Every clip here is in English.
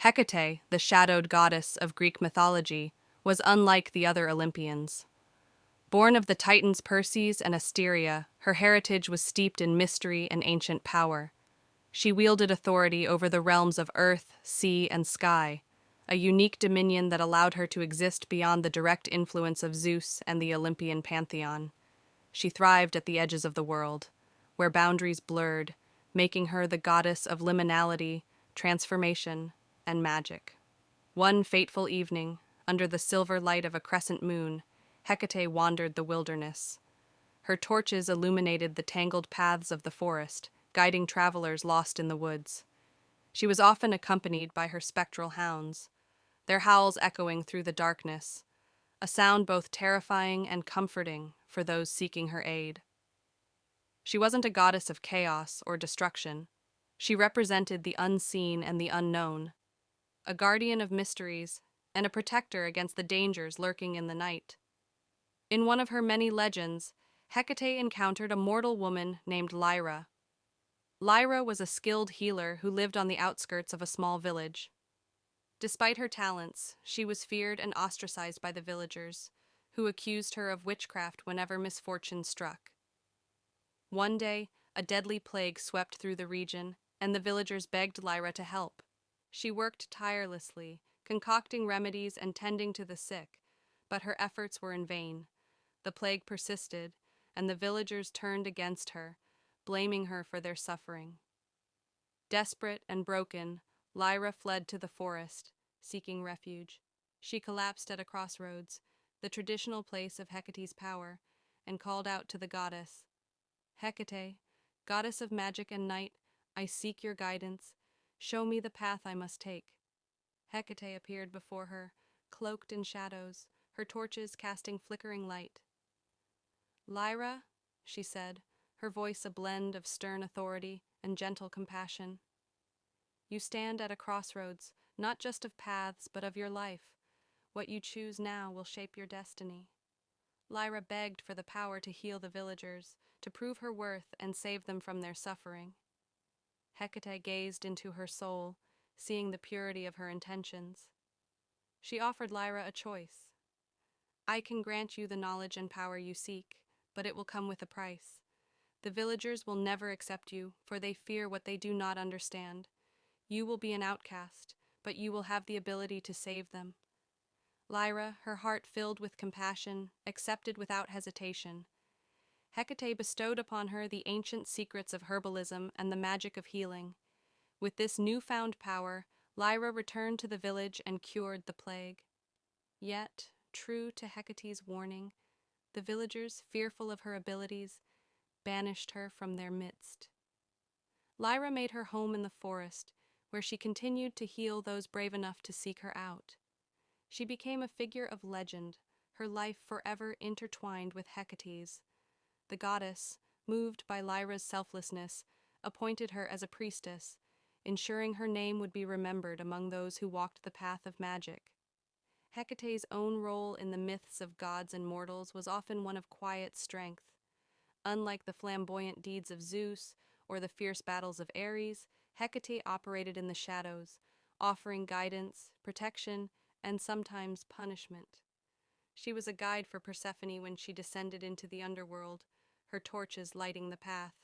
Hecate, the shadowed goddess of Greek mythology, was unlike the other Olympians. Born of the Titans Perses and Asteria, her heritage was steeped in mystery and ancient power. She wielded authority over the realms of earth, sea, and sky, a unique dominion that allowed her to exist beyond the direct influence of Zeus and the Olympian pantheon. She thrived at the edges of the world, where boundaries blurred, making her the goddess of liminality, transformation, and magic. One fateful evening, under the silver light of a crescent moon, Hecate wandered the wilderness. Her torches illuminated the tangled paths of the forest, guiding travelers lost in the woods. She was often accompanied by her spectral hounds, their howls echoing through the darkness, a sound both terrifying and comforting for those seeking her aid. She wasn't a goddess of chaos or destruction. She represented the unseen and the unknown, a guardian of mysteries and a protector against the dangers lurking in the night. In one of her many legends, Hecate encountered a mortal woman named Lyra. Lyra was a skilled healer who lived on the outskirts of a small village. Despite her talents, she was feared and ostracized by the villagers, who accused her of witchcraft whenever misfortune struck. One day, a deadly plague swept through the region, and the villagers begged Lyra to help. She worked tirelessly, concocting remedies and tending to the sick, but her efforts were in vain. The plague persisted, and the villagers turned against her, blaming her for their suffering. Desperate and broken, Lyra fled to the forest, seeking refuge. She collapsed at a crossroads, the traditional place of Hecate's power, and called out to the goddess, "Hecate, goddess of magic and night, I seek your guidance. Show me the path I must take." Hecate appeared before her, cloaked in shadows, her torches casting flickering light. "Lyra," she said, her voice a blend of stern authority and gentle compassion. "You stand at a crossroads, not just of paths, but of your life. What you choose now will shape your destiny." Lyra begged for the power to heal the villagers, to prove her worth and save them from their suffering. Hecate gazed into her soul, seeing the purity of her intentions. She offered Lyra a choice. "I can grant you the knowledge and power you seek, but it will come with a price. The villagers will never accept you, for they fear what they do not understand. You will be an outcast, but you will have the ability to save them." Lyra, her heart filled with compassion, accepted without hesitation. Hecate bestowed upon her the ancient secrets of herbalism and the magic of healing. With this newfound power, Lyra returned to the village and cured the plague. Yet, true to Hecate's warning, the villagers, fearful of her abilities, banished her from their midst. Lyra made her home in the forest, where she continued to heal those brave enough to seek her out. She became a figure of legend, her life forever intertwined with Hecate's. The goddess, moved by Lyra's selflessness, appointed her as a priestess, ensuring her name would be remembered among those who walked the path of magic. Hecate's own role in the myths of gods and mortals was often one of quiet strength. Unlike the flamboyant deeds of Zeus or the fierce battles of Ares, Hecate operated in the shadows, offering guidance, protection, and sometimes punishment. She was a guide for Persephone when she descended into the underworld, her torches lighting the path.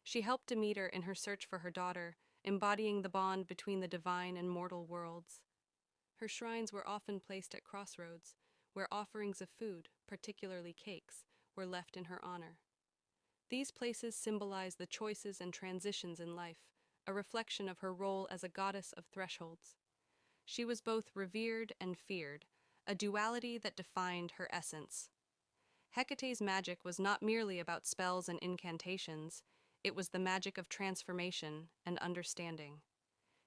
She helped Demeter in her search for her daughter, embodying the bond between the divine and mortal worlds. Her shrines were often placed at crossroads, where offerings of food, particularly cakes, were left in her honor. These places symbolize the choices and transitions in life, a reflection of her role as a goddess of thresholds. She was both revered and feared, a duality that defined her essence. Hecate's magic was not merely about spells and incantations, it was the magic of transformation and understanding.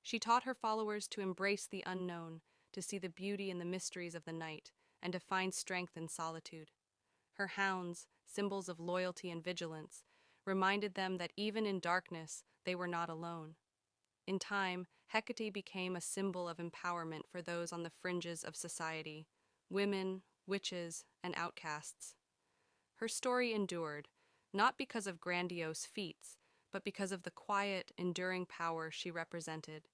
She taught her followers to embrace the unknown, to see the beauty in the mysteries of the night, and to find strength in solitude. Her hounds, symbols of loyalty and vigilance, reminded them that even in darkness, they were not alone. In time, Hecate became a symbol of empowerment for those on the fringes of society, women, witches, and outcasts. Her story endured, not because of grandiose feats, but because of the quiet, enduring power she represented.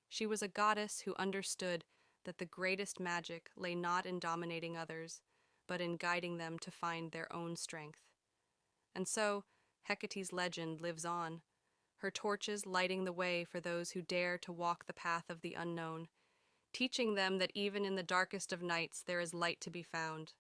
She was a goddess who understood that the greatest magic lay not in dominating others, but in guiding them to find their own strength. And so, Hecate's legend lives on, her torches lighting the way for those who dare to walk the path of the unknown, teaching them that even in the darkest of nights there is light to be found.